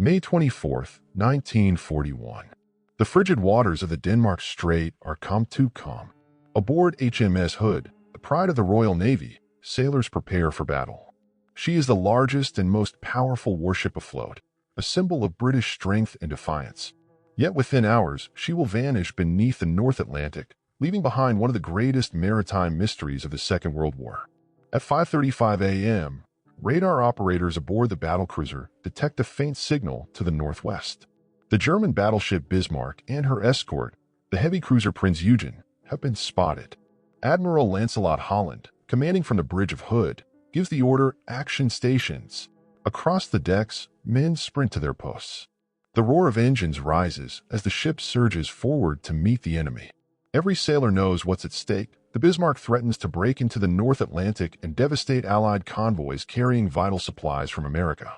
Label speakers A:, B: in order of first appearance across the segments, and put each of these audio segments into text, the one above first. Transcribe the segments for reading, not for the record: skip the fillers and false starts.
A: May 24, 1941. The frigid waters of the Denmark Strait are come too calm. Aboard HMS Hood, the pride of the Royal Navy, sailors prepare for battle. She is the largest and most powerful warship afloat, a symbol of British strength and defiance. Yet within hours, she will vanish beneath the North Atlantic, leaving behind one of the greatest maritime mysteries of the Second World War. At 5:35 a.m., radar operators aboard the battlecruiser detect a faint signal to the northwest. The German battleship Bismarck and her escort, the heavy cruiser Prinz Eugen, have been spotted. Admiral Lancelot Holland, commanding from the bridge of Hood, gives the order "Action Stations." Across the decks, men sprint to their posts. The roar of engines rises as the ship surges forward to meet the enemy. Every sailor knows what's at stake. The Bismarck threatens to break into the North Atlantic and devastate Allied convoys carrying vital supplies from America.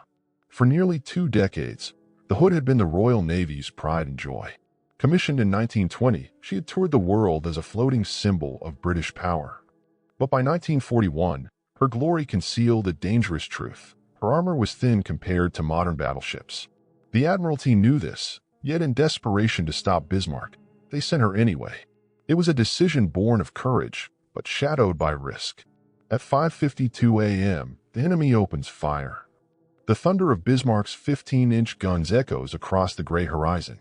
A: For nearly 2 decades, the Hood had been the Royal Navy's pride and joy. Commissioned in 1920, she had toured the world as a floating symbol of British power. But by 1941, her glory concealed a dangerous truth. Her armor was thin compared to modern battleships. The Admiralty knew this, yet in desperation to stop Bismarck, they sent her anyway. It was a decision born of courage, but shadowed by risk. At 5:52 a.m., the enemy opens fire. The thunder of Bismarck's 15-inch guns echoes across the gray horizon.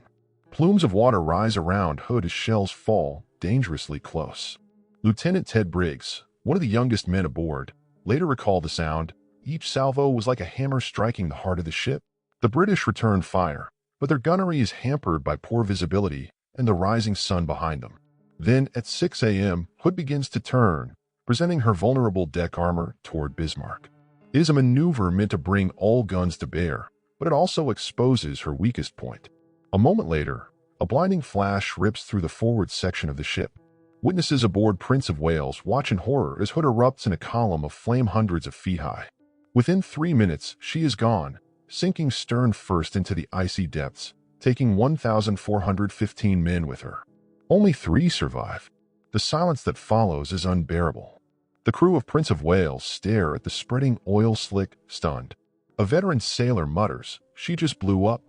A: Plumes of water rise around Hood as shells fall, dangerously close. Lieutenant Ted Briggs, one of the youngest men aboard, later recalled the sound. Each salvo was like a hammer striking the heart of the ship. The British return fire, but their gunnery is hampered by poor visibility and the rising sun behind them. Then, at 6 a.m., Hood begins to turn, presenting her vulnerable deck armor toward Bismarck. It is a maneuver meant to bring all guns to bear, but it also exposes her weakest point. A moment later, a blinding flash rips through the forward section of the ship. Witnesses aboard Prince of Wales watch in horror as Hood erupts in a column of flame hundreds of feet high. Within 3 minutes, she is gone, sinking stern first into the icy depths, taking 1,415 men with her. Only 3 survive. The silence that follows is unbearable. The crew of Prince of Wales stare at the spreading oil slick, stunned. A veteran sailor mutters, "She just blew up."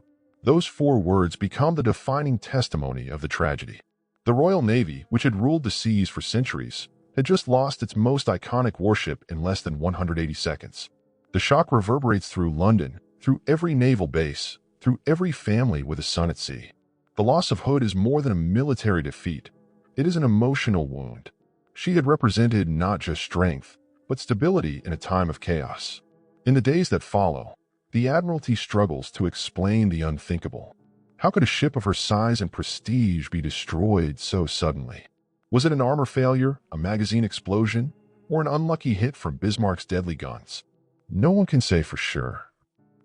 A: Those 4 words become the defining testimony of the tragedy. The Royal Navy, which had ruled the seas for centuries, had just lost its most iconic warship in less than 180 seconds. The shock reverberates through London, through every naval base, through every family with a son at sea. The loss of Hood is more than a military defeat. It is an emotional wound. She had represented not just strength, but stability in a time of chaos. In the days that follow, the Admiralty struggles to explain the unthinkable. How could a ship of her size and prestige be destroyed so suddenly? Was it an armor failure, a magazine explosion, or an unlucky hit from Bismarck's deadly guns? No one can say for sure.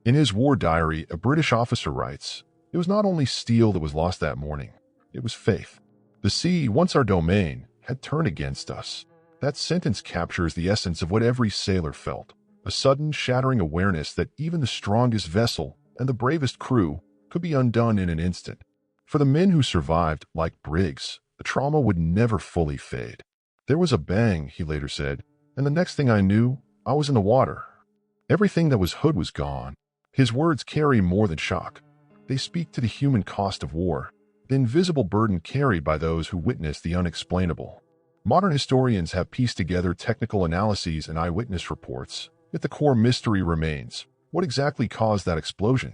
A: In his war diary, a British officer writes, "It was not only steel that was lost that morning, it was faith. The sea, once our domain, had turned against us." That sentence captures the essence of what every sailor felt, a sudden, shattering awareness that even the strongest vessel and the bravest crew could be undone in an instant. For the men who survived, like Briggs, the trauma would never fully fade. "There was a bang," he later said, "and the next thing I knew, I was in the water." Everything that was Hood was gone. His words carry more than shock. They speak to the human cost of war, the invisible burden carried by those who witnessed the unexplainable. Modern historians have pieced together technical analyses and eyewitness reports, yet the core mystery remains. What exactly caused that explosion?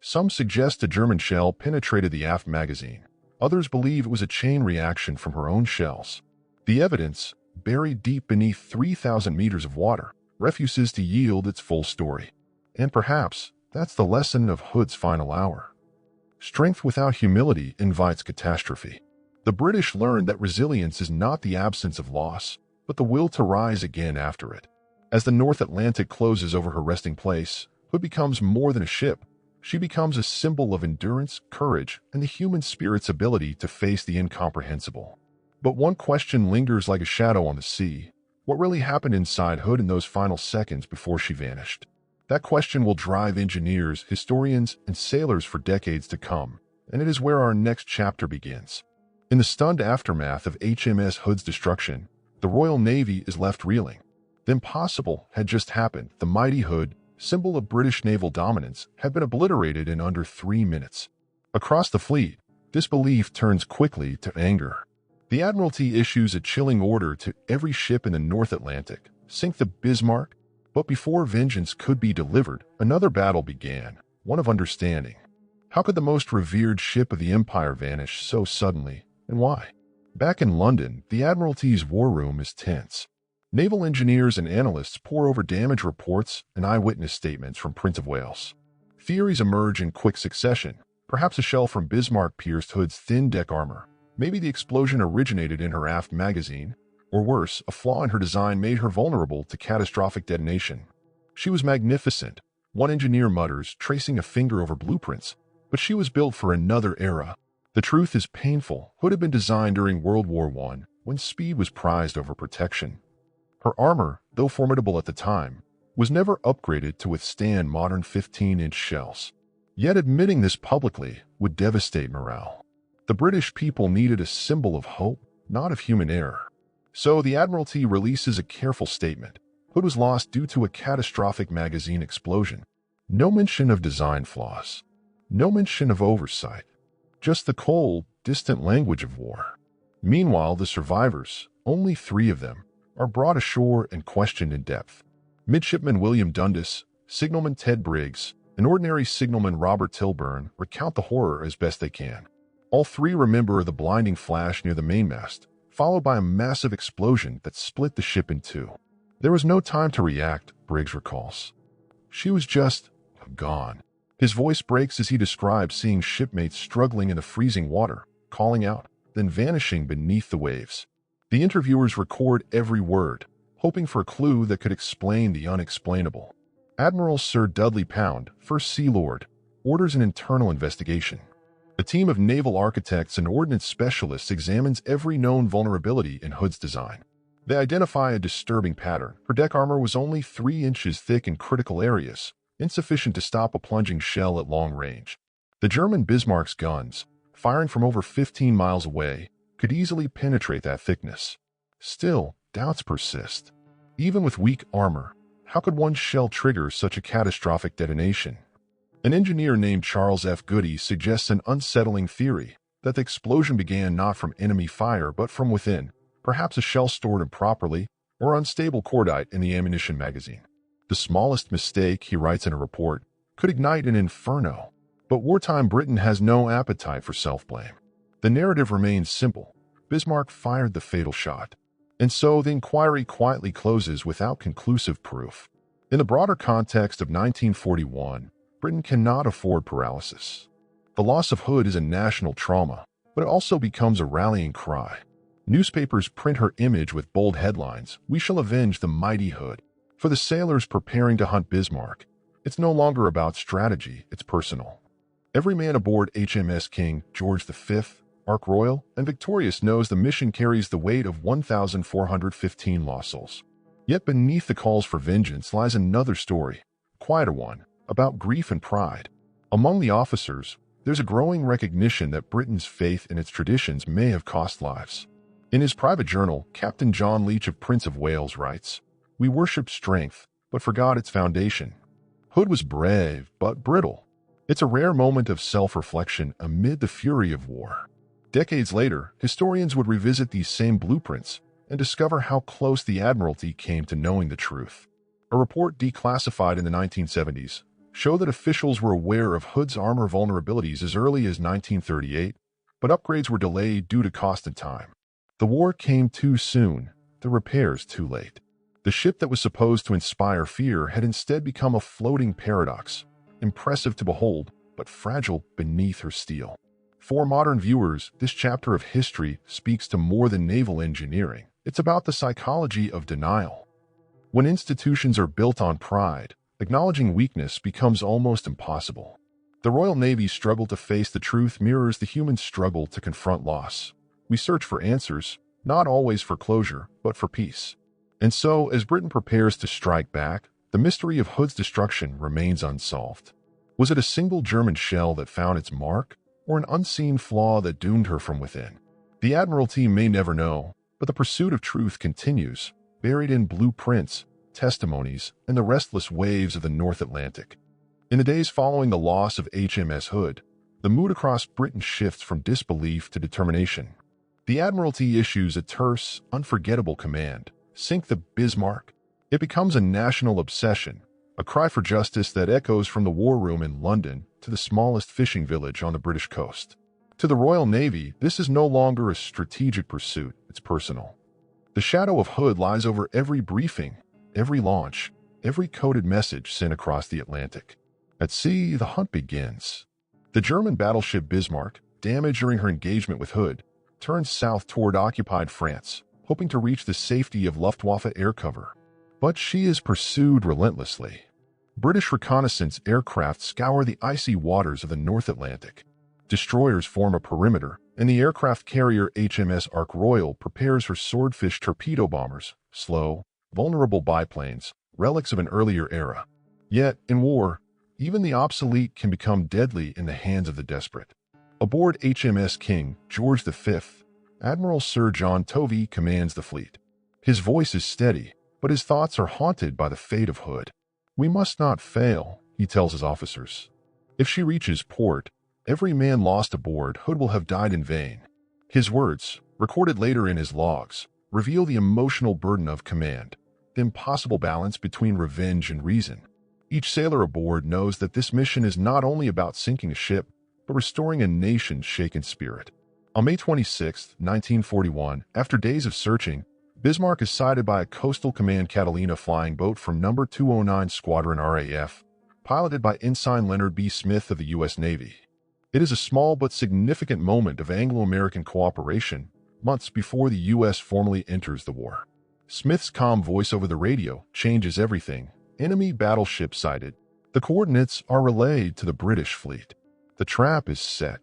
A: Some suggest a German shell penetrated the aft magazine. Others believe it was a chain reaction from her own shells. The evidence, buried deep beneath 3,000 meters of water, refuses to yield its full story. And perhaps that's the lesson of Hood's final hour. Strength without humility invites catastrophe. The British learned that resilience is not the absence of loss, but the will to rise again after it. As the North Atlantic closes over her resting place, Hood becomes more than a ship. She becomes a symbol of endurance, courage, and the human spirit's ability to face the incomprehensible. But one question lingers like a shadow on the sea. What really happened inside Hood in those final seconds before she vanished? That question will drive engineers, historians, and sailors for decades to come, and it is where our next chapter begins. In the stunned aftermath of HMS Hood's destruction, the Royal Navy is left reeling. The impossible had just happened. The mighty Hood, symbol of British naval dominance, had been obliterated in under 3 minutes. Across the fleet, disbelief turns quickly to anger. The Admiralty issues a chilling order to every ship in the North Atlantic: sink the Bismarck. But before vengeance could be delivered, another battle began, one of understanding. How could the most revered ship of the Empire vanish so suddenly, and why? Back in London, the Admiralty's war room is tense. Naval engineers and analysts pore over damage reports and eyewitness statements from Prince of Wales. Theories emerge in quick succession. Perhaps a shell from Bismarck pierced Hood's thin deck armor. Maybe the explosion originated in her aft magazine. Or worse, a flaw in her design made her vulnerable to catastrophic detonation. She was magnificent, one engineer mutters, tracing a finger over blueprints. But she was built for another era. The truth is painful. Hood had been designed during World War I, when speed was prized over protection. Her armor, though formidable at the time, was never upgraded to withstand modern 15-inch shells. Yet admitting this publicly would devastate morale. The British people needed a symbol of hope, not of human error. So the Admiralty releases a careful statement. Hood was lost due to a catastrophic magazine explosion. No mention of design flaws. No mention of oversight. Just the cold, distant language of war. Meanwhile, the survivors, only 3 of them, are brought ashore and questioned in depth. Midshipman William Dundas, Signalman Ted Briggs, and Ordinary Signalman Robert Tilburn recount the horror as best they can. All 3 remember the blinding flash near the mainmast, followed by a massive explosion that split the ship in 2. There was no time to react, Briggs recalls. She was just gone. His voice breaks as he describes seeing shipmates struggling in the freezing water, calling out, then vanishing beneath the waves. The interviewers record every word, hoping for a clue that could explain the unexplainable. Admiral Sir Dudley Pound, First Sea Lord, orders an internal investigation. A team of naval architects and ordnance specialists examines every known vulnerability in Hood's design. They identify a disturbing pattern. Her deck armor was only 3 inches thick in critical areas, insufficient to stop a plunging shell at long range. The German Bismarck's guns, firing from over 15 miles away, could easily penetrate that thickness. Still, doubts persist. Even with weak armor, how could one shell trigger such a catastrophic detonation? An engineer named Charles F. Goody suggests an unsettling theory, that the explosion began not from enemy fire but from within, perhaps a shell stored improperly, or unstable cordite in the ammunition magazine. The smallest mistake, he writes in a report, could ignite an inferno. But wartime Britain has no appetite for self-blame. The narrative remains simple. Bismarck fired the fatal shot. And so the inquiry quietly closes without conclusive proof. In the broader context of 1941, Britain cannot afford paralysis. The loss of Hood is a national trauma, but it also becomes a rallying cry. Newspapers print her image with bold headlines, "We shall avenge the mighty Hood." For the sailors preparing to hunt Bismarck, it's no longer about strategy, it's personal. Every man aboard HMS King George V, Ark Royal, and Victorious knows the mission carries the weight of 1,415 lost souls. Yet beneath the calls for vengeance lies another story, a quieter one, about grief and pride. Among the officers, there's a growing recognition that Britain's faith in its traditions may have cost lives. In his private journal, Captain John Leach of Prince of Wales writes, "We worshipped strength, but forgot its foundation." Hood was brave, but brittle. It's a rare moment of self-reflection amid the fury of war. Decades later, historians would revisit these same blueprints and discover how close the Admiralty came to knowing the truth. A report declassified in the 1970s showed that officials were aware of Hood's armor vulnerabilities as early as 1938, but upgrades were delayed due to cost and time. The war came too soon, the repairs too late. The ship that was supposed to inspire fear had instead become a floating paradox, impressive to behold, but fragile beneath her steel. For modern viewers, this chapter of history speaks to more than naval engineering. It's about the psychology of denial. When institutions are built on pride, acknowledging weakness becomes almost impossible. The Royal Navy's struggle to face the truth mirrors the human struggle to confront loss. We search for answers, not always for closure, but for peace. And so, as Britain prepares to strike back, the mystery of Hood's destruction remains unsolved. Was it a single German shell that found its mark, or an unseen flaw that doomed her from within? The Admiralty may never know, but the pursuit of truth continues, buried in blueprints, testimonies and the restless waves of the North Atlantic. In the days following the loss of HMS Hood, the mood across Britain shifts from disbelief to determination. The Admiralty issues a terse, unforgettable command: sink the Bismarck. It becomes a national obsession, a cry for justice that echoes from the war room in London to the smallest fishing village on the British coast. To the Royal Navy, this is no longer a strategic pursuit, it's personal. The shadow of Hood lies over every briefing, every launch, every coded message sent across the Atlantic. At sea, the hunt begins. The German battleship Bismarck, damaged during her engagement with Hood, turns south toward occupied France, hoping to reach the safety of Luftwaffe air cover. But she is pursued relentlessly. British reconnaissance aircraft scour the icy waters of the North Atlantic. Destroyers form a perimeter, and the aircraft carrier HMS Ark Royal prepares her swordfish torpedo bombers, slow, vulnerable biplanes, relics of an earlier era. Yet, in war, even the obsolete can become deadly in the hands of the desperate. Aboard HMS King George V, Admiral Sir John Tovey commands the fleet. His voice is steady, but his thoughts are haunted by the fate of Hood. "We must not fail," he tells his officers. "If she reaches port, every man lost aboard Hood will have died in vain." His words, recorded later in his logs, reveal the emotional burden of command, the impossible balance between revenge and reason. Each sailor aboard knows that this mission is not only about sinking a ship, but restoring a nation's shaken spirit. On May 26, 1941, after days of searching, Bismarck is sighted by a Coastal Command Catalina flying boat from No. 209 Squadron RAF, piloted by Ensign Leonard B. Smith of the U.S. Navy. It is a small but significant moment of Anglo-American cooperation, months before the U.S. formally enters the war. Smith's calm voice over the radio changes everything. Enemy battleship sighted. The coordinates are relayed to the British fleet. The trap is set.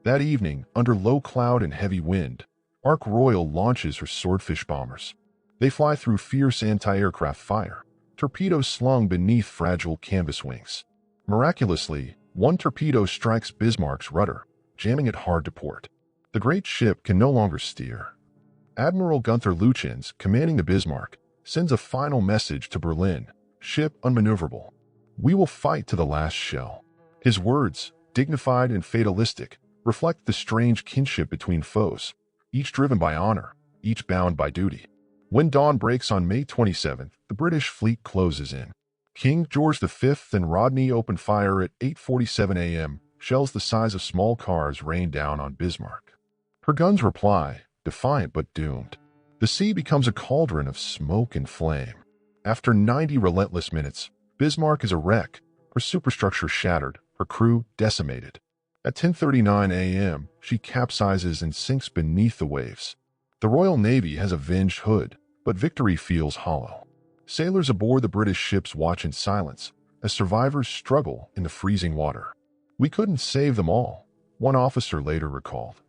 A: That evening, under low cloud and heavy wind, Ark Royal launches her swordfish bombers. They fly through fierce anti-aircraft fire, torpedoes slung beneath fragile canvas wings. Miraculously, one torpedo strikes Bismarck's rudder, jamming it hard to port. The great ship can no longer steer. Admiral Gunther Lütjens, commanding the Bismarck, sends a final message to Berlin: "Ship unmaneuverable. We will fight to the last shell." His words, dignified and fatalistic, reflect the strange kinship between foes, each driven by honor, each bound by duty. When dawn breaks on May 27th, the British fleet closes in. King George V and Rodney open fire at 8:47 a.m. Shells the size of small cars rain down on Bismarck. Her guns reply, defiant but doomed. The sea becomes a cauldron of smoke and flame. After 90 relentless minutes, Bismarck is a wreck, her superstructure shattered, her crew decimated. At 10:39 a.m., she capsizes and sinks beneath the waves. The Royal Navy has avenged Hood, but victory feels hollow. Sailors aboard the British ships watch in silence as survivors struggle in the freezing water. "We couldn't save them all," one officer later recalled.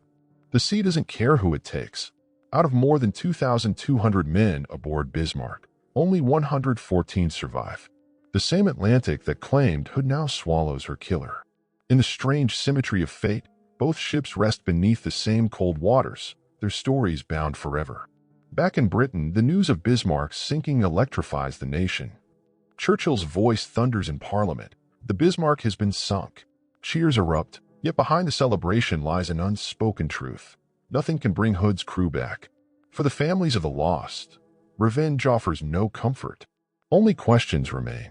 A: The sea doesn't care who it takes. Out of more than 2,200 men aboard Bismarck, only 114 survive. The same Atlantic that claimed Hood now swallows her killer. In the strange symmetry of fate, both ships rest beneath the same cold waters, their stories bound forever. Back in Britain, the news of Bismarck's sinking electrifies the nation. Churchill's voice thunders in Parliament. The Bismarck has been sunk. Cheers erupt, yet behind the celebration lies an unspoken truth. Nothing can bring Hood's crew back. For the families of the lost, revenge offers no comfort. Only questions remain.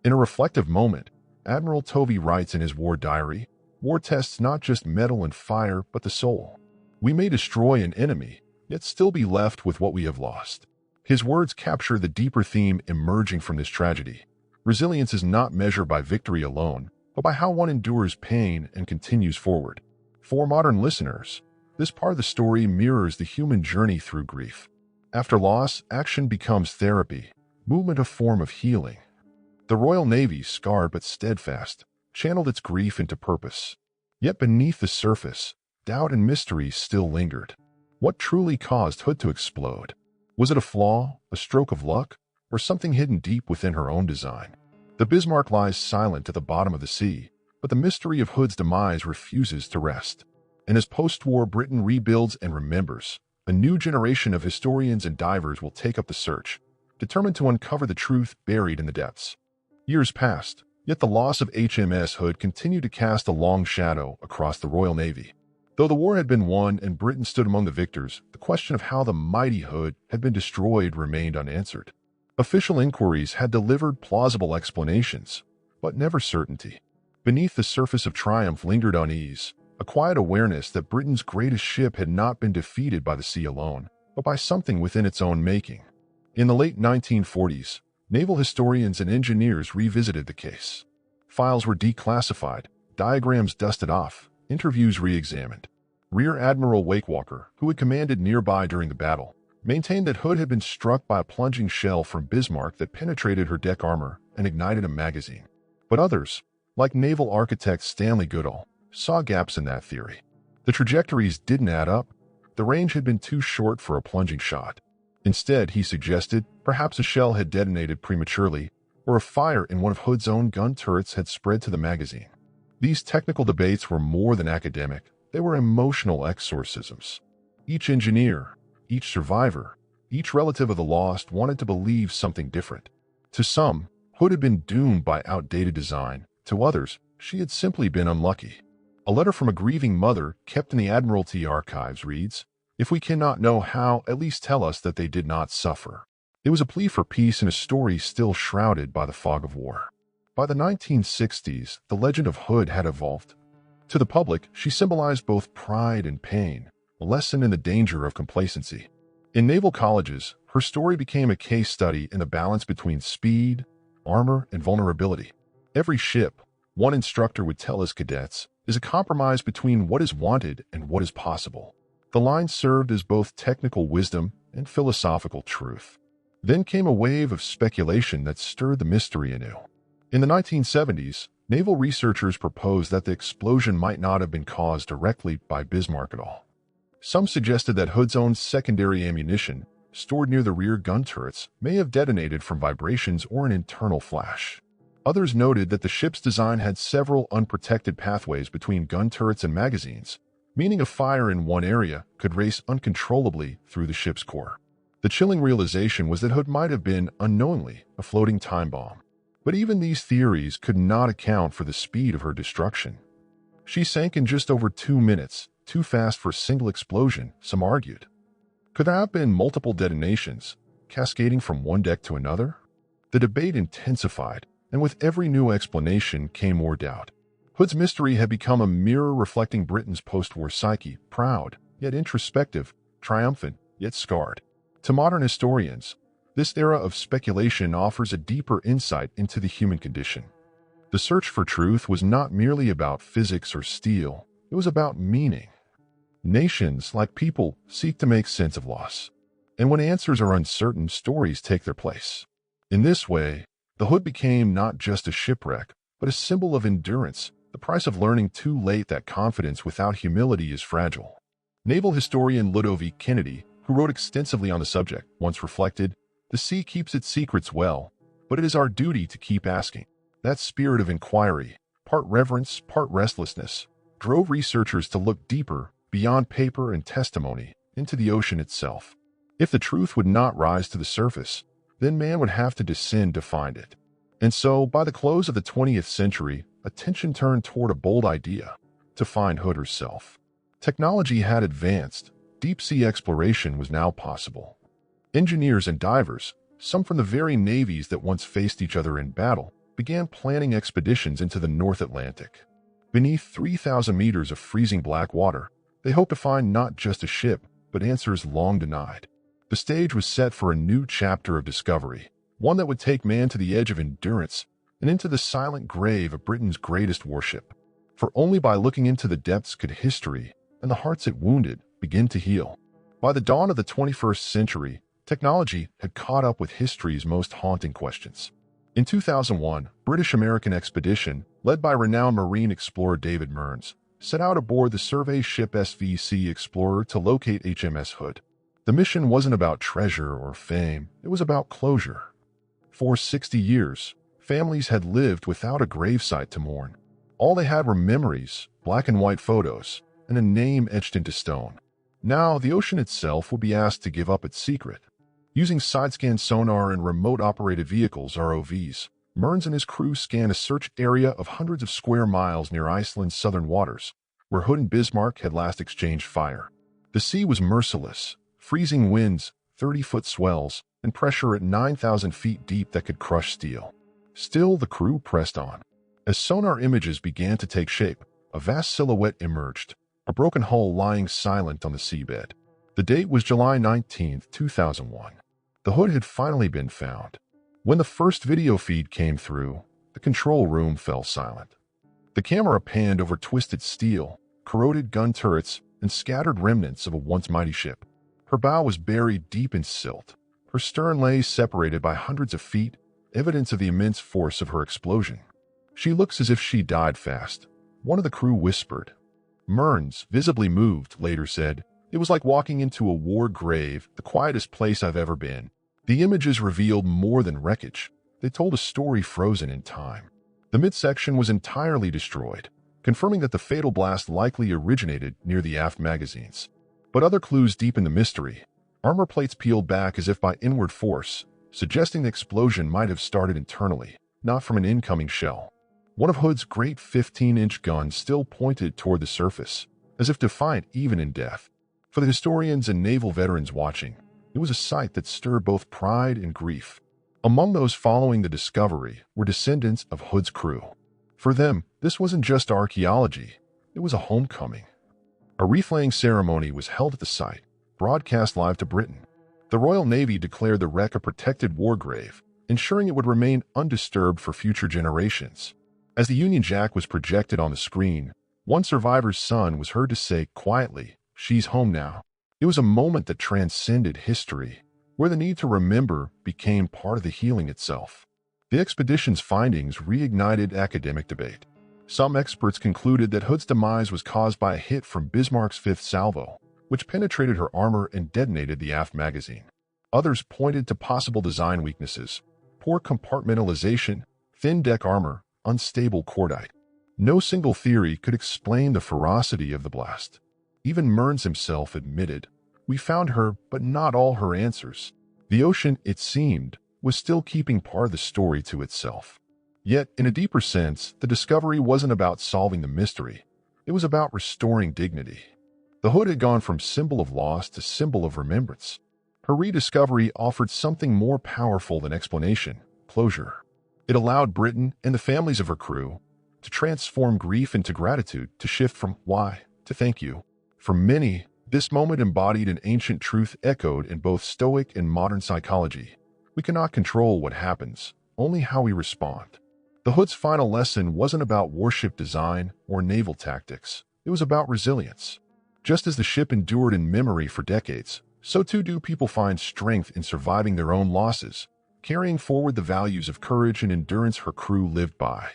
A: In a reflective moment, Admiral Tovey writes in his war diary, "War tests not just metal and fire, but the soul. We may destroy an enemy, yet still be left with what we have lost." His words capture the deeper theme emerging from this tragedy. Resilience is not measured by victory alone, but by how one endures pain and continues forward. For modern listeners, this part of the story mirrors the human journey through grief. After loss, action becomes therapy, movement a form of healing. The Royal Navy, scarred but steadfast, channeled its grief into purpose. Yet beneath the surface, doubt and mystery still lingered. What truly caused Hood to explode? Was it a flaw, a stroke of luck, or something hidden deep within her own design? The Bismarck lies silent at the bottom of the sea, but the mystery of Hood's demise refuses to rest. And as post-war Britain rebuilds and remembers, a new generation of historians and divers will take up the search, determined to uncover the truth buried in the depths. Years passed, yet the loss of HMS Hood continued to cast a long shadow across the Royal Navy. Though the war had been won and Britain stood among the victors, the question of how the mighty Hood had been destroyed remained unanswered. Official inquiries had delivered plausible explanations, but never certainty. Beneath the surface of triumph lingered unease, a quiet awareness that Britain's greatest ship had not been defeated by the sea alone, but by something within its own making. In the late 1940s, naval historians and engineers revisited the case. Files were declassified, diagrams dusted off, interviews re-examined. Rear Admiral Wakewalker, who had commanded nearby during the battle, maintained that Hood had been struck by a plunging shell from Bismarck that penetrated her deck armor and ignited a magazine. But others, like naval architect Stanley Goodall, saw gaps in that theory. The trajectories didn't add up. The range had been too short for a plunging shot. Instead, he suggested, perhaps a shell had detonated prematurely, or a fire in one of Hood's own gun turrets had spread to the magazine. These technical debates were more than academic. They were emotional exorcisms. Each engineer, each survivor, each relative of the lost wanted to believe something different. To some, Hood had been doomed by outdated design. To others, she had simply been unlucky. A letter from a grieving mother kept in the Admiralty archives reads, "If we cannot know how, at least tell us that they did not suffer." It was a plea for peace in a story still shrouded by the fog of war. By the 1960s, the legend of Hood had evolved. To the public, she symbolized both pride and pain, a lesson in the danger of complacency. In naval colleges, her story became a case study in the balance between speed, armor, and vulnerability. Every ship, one instructor would tell his cadets, is a compromise between what is wanted and what is possible. The line served as both technical wisdom and philosophical truth. Then came a wave of speculation that stirred the mystery anew. In the 1970s, naval researchers proposed that the explosion might not have been caused directly by Bismarck at all. Some suggested that Hood's own secondary ammunition, stored near the rear gun turrets, may have detonated from vibrations or an internal flash. Others noted that the ship's design had several unprotected pathways between gun turrets and magazines, meaning a fire in one area could race uncontrollably through the ship's core. The chilling realization was that Hood might have been, unknowingly, a floating time bomb. But even these theories could not account for the speed of her destruction. She sank in just over 2 minutes, too fast for a single explosion, some argued. Could there have been multiple detonations, cascading from one deck to another? The debate intensified, and with every new explanation came more doubt. Hood's mystery had become a mirror reflecting Britain's post-war psyche, proud, yet introspective, triumphant, yet scarred. To modern historians, this era of speculation offers a deeper insight into the human condition. The search for truth was not merely about physics or steel, it was about meaning. Nations, like people, seek to make sense of loss. And when answers are uncertain, stories take their place. In this way, the Hood became not just a shipwreck, but a symbol of endurance, the price of learning too late that confidence without humility is fragile. Naval historian Ludovic Kennedy, who wrote extensively on the subject, once reflected, "The sea keeps its secrets well, but it is our duty to keep asking." That spirit of inquiry, part reverence, part restlessness, drove researchers to look deeper, beyond paper and testimony, into the ocean itself. If the truth would not rise to the surface, then man would have to descend to find it. And so, by the close of the 20th century, attention turned toward a bold idea: to find Hood herself. Technology had advanced. Deep-sea exploration was now possible. Engineers and divers, some from the very navies that once faced each other in battle, began planning expeditions into the North Atlantic. Beneath 3,000 meters of freezing black water, they hoped to find not just a ship, but answers long denied. The stage was set for a new chapter of discovery, one that would take man to the edge of endurance and into the silent grave of Britain's greatest warship. For only by looking into the depths could history, and the hearts it wounded, begin to heal. By the dawn of the 21st century, technology had caught up with history's most haunting questions. In 2001, British-American expedition, led by renowned marine explorer David Mearns, set out aboard the survey ship SVC Explorer to locate HMS Hood. The mission wasn't about treasure or fame, it was about closure. For 60 years, families had lived without a gravesite to mourn. All they had were memories, black and white photos, and a name etched into stone. Now, the ocean itself would be asked to give up its secret. Using side-scan sonar and remote-operated vehicles (ROVs), Mearns and his crew scanned a search area of hundreds of square miles near Iceland's southern waters, where Hood and Bismarck had last exchanged fire. The sea was merciless, freezing winds, 30-foot swells, and pressure at 9,000 feet deep that could crush steel. Still, the crew pressed on. As sonar images began to take shape, a vast silhouette emerged, a broken hull lying silent on the seabed. The date was July 19, 2001. The Hood had finally been found. When the first video feed came through, the control room fell silent. The camera panned over twisted steel, corroded gun turrets, and scattered remnants of a once mighty ship. Her bow was buried deep in silt. Her stern lay separated by hundreds of feet, evidence of the immense force of her explosion. "She looks as if she died fast," one of the crew whispered. Mearns, visibly moved, later said, "It was like walking into a war grave, the quietest place I've ever been." The images revealed more than wreckage. They told a story frozen in time. The midsection was entirely destroyed, confirming that the fatal blast likely originated near the aft magazines. But other clues deepened the mystery. Armor plates peeled back as if by inward force, suggesting the explosion might have started internally, not from an incoming shell. One of Hood's great 15-inch guns still pointed toward the surface, as if defiant even in death. For the historians and naval veterans watching, it was a sight that stirred both pride and grief. Among those following the discovery were descendants of Hood's crew. For them, this wasn't just archaeology, it was a homecoming. A wreath-laying ceremony was held at the site, broadcast live to Britain. The Royal Navy declared the wreck a protected war grave, ensuring it would remain undisturbed for future generations. As the Union Jack was projected on the screen, one survivor's son was heard to say quietly, "She's home now." It was a moment that transcended history, where the need to remember became part of the healing itself. The expedition's findings reignited academic debate. Some experts concluded that Hood's demise was caused by a hit from Bismarck's fifth salvo, which penetrated her armor and detonated the aft magazine. Others pointed to possible design weaknesses: poor compartmentalization, thin deck armor, unstable cordite. No single theory could explain the ferocity of the blast. Even Mearns himself admitted, "We found her, but not all her answers." The ocean, it seemed, was still keeping part of the story to itself. Yet, in a deeper sense, the discovery wasn't about solving the mystery. It was about restoring dignity. The Hood had gone from symbol of loss to symbol of remembrance. Her rediscovery offered something more powerful than explanation: closure. It allowed Britain and the families of her crew to transform grief into gratitude, to shift from "why" to "thank you." For many, this moment embodied an ancient truth echoed in both Stoic and modern psychology. We cannot control what happens, only how we respond. The Hood's final lesson wasn't about warship design or naval tactics. It was about resilience. Just as the ship endured in memory for decades, so too do people find strength in surviving their own losses, carrying forward the values of courage and endurance her crew lived by.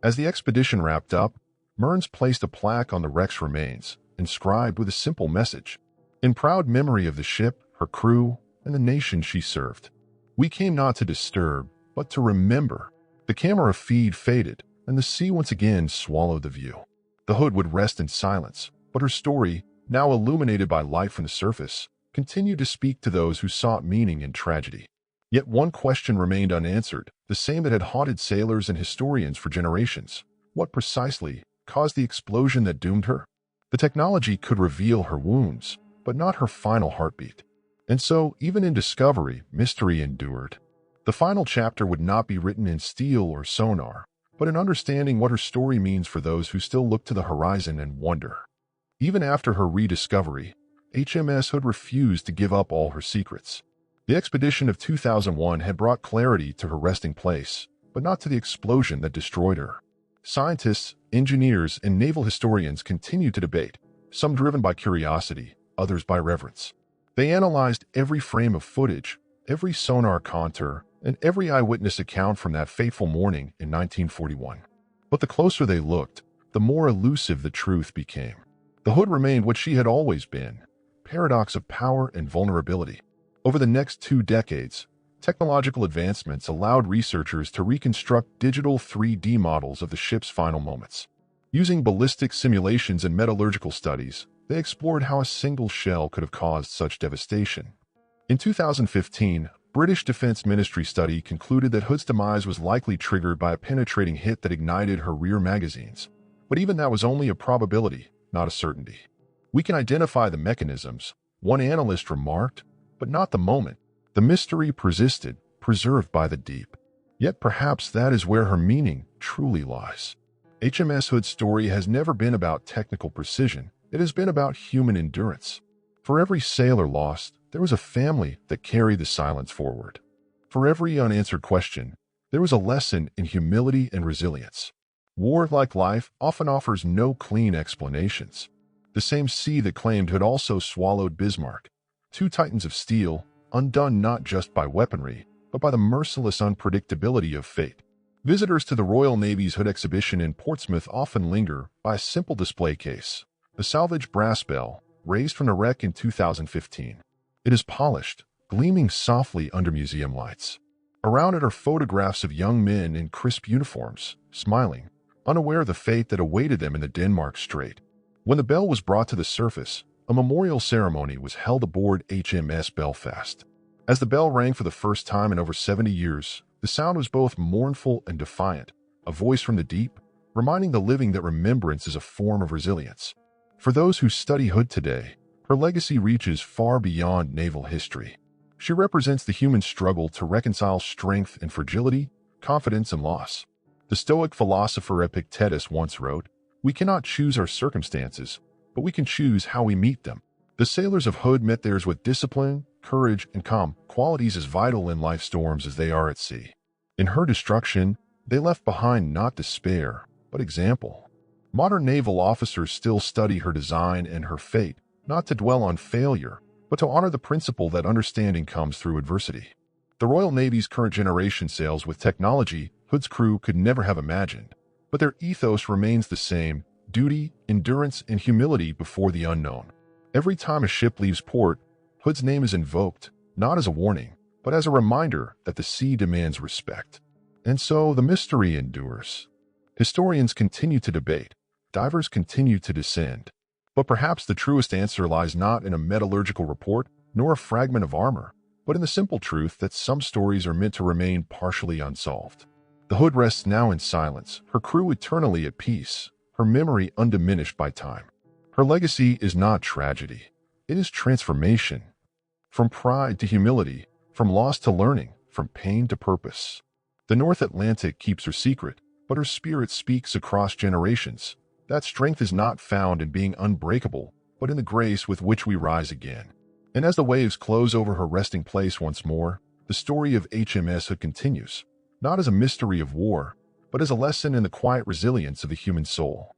A: As the expedition wrapped up, Mearns placed a plaque on the wreck's remains, inscribed with a simple message: "In proud memory of the ship, her crew, and the nation she served. We came not to disturb, but to remember." The camera feed faded, and the sea once again swallowed the view. The Hood would rest in silence, but her story, now illuminated by light from the surface, continued to speak to those who sought meaning in tragedy. Yet one question remained unanswered, the same that had haunted sailors and historians for generations. What precisely caused the explosion that doomed her? The technology could reveal her wounds, but not her final heartbeat. And so, even in discovery, mystery endured. The final chapter would not be written in steel or sonar, but in understanding what her story means for those who still look to the horizon and wonder. Even after her rediscovery, HMS Hood refused to give up all her secrets. The expedition of 2001 had brought clarity to her resting place, but not to the explosion that destroyed her. Scientists, engineers, and naval historians continued to debate, some driven by curiosity, others by reverence. They analyzed every frame of footage, every sonar contour, and every eyewitness account from that fateful morning in 1941. But the closer they looked, the more elusive the truth became. The Hood remained what she had always been: paradox of power and vulnerability. Over the next 2 decades, technological advancements allowed researchers to reconstruct digital 3D models of the ship's final moments. Using ballistic simulations and metallurgical studies, they explored how a single shell could have caused such devastation. In 2015, British Defense Ministry study concluded that Hood's demise was likely triggered by a penetrating hit that ignited her rear magazines. But even that was only a probability, not a certainty. We can identify the mechanisms, one analyst remarked, but not the moment. The mystery persisted, preserved by the deep. Yet perhaps that is where her meaning truly lies. HMS Hood's story has never been about technical precision. It has been about human endurance. For every sailor lost, there was a family that carried the silence forward. For every unanswered question, there was a lesson in humility and resilience. War, like life, often offers no clean explanations. The same sea that claimed Hood also swallowed Bismarck. Two titans of steel, undone not just by weaponry, but by the merciless unpredictability of fate. Visitors to the Royal Navy's Hood exhibition in Portsmouth often linger by a simple display case, the salvage brass bell, raised from the wreck in 2015. It is polished, gleaming softly under museum lights. Around it are photographs of young men in crisp uniforms, smiling, unaware of the fate that awaited them in the Denmark Strait. When the bell was brought to the surface, a memorial ceremony was held aboard HMS Belfast. As the bell rang for the first time in over 70 years, the sound was both mournful and defiant, a voice from the deep, reminding the living that remembrance is a form of resilience. For those who study Hood today, her legacy reaches far beyond naval history. She represents the human struggle to reconcile strength and fragility, confidence and loss. The Stoic philosopher Epictetus once wrote, "We cannot choose our circumstances, but we can choose how we meet them." The sailors of Hood met theirs with discipline, courage, and calm, qualities as vital in life's storms as they are at sea. In her destruction, they left behind not despair, but example. Modern naval officers still study her design and her fate, not to dwell on failure, but to honor the principle that understanding comes through adversity. The Royal Navy's current generation sails with technology Hood's crew could never have imagined, but their ethos remains the same: duty, endurance, and humility before the unknown. Every time a ship leaves port, Hood's name is invoked, not as a warning, but as a reminder that the sea demands respect. And so the mystery endures. Historians continue to debate, divers continue to descend. But perhaps the truest answer lies not in a metallurgical report, nor a fragment of armor, but in the simple truth that some stories are meant to remain partially unsolved. The Hood rests now in silence, her crew eternally at peace, her memory undiminished by time. Her legacy is not tragedy, it is transformation. From pride to humility, from loss to learning, from pain to purpose. The North Atlantic keeps her secret, but her spirit speaks across generations. That strength is not found in being unbreakable, but in the grace with which we rise again. And as the waves close over her resting place once more, the story of HMS Hood continues, not as a mystery of war, but as a lesson in the quiet resilience of the human soul.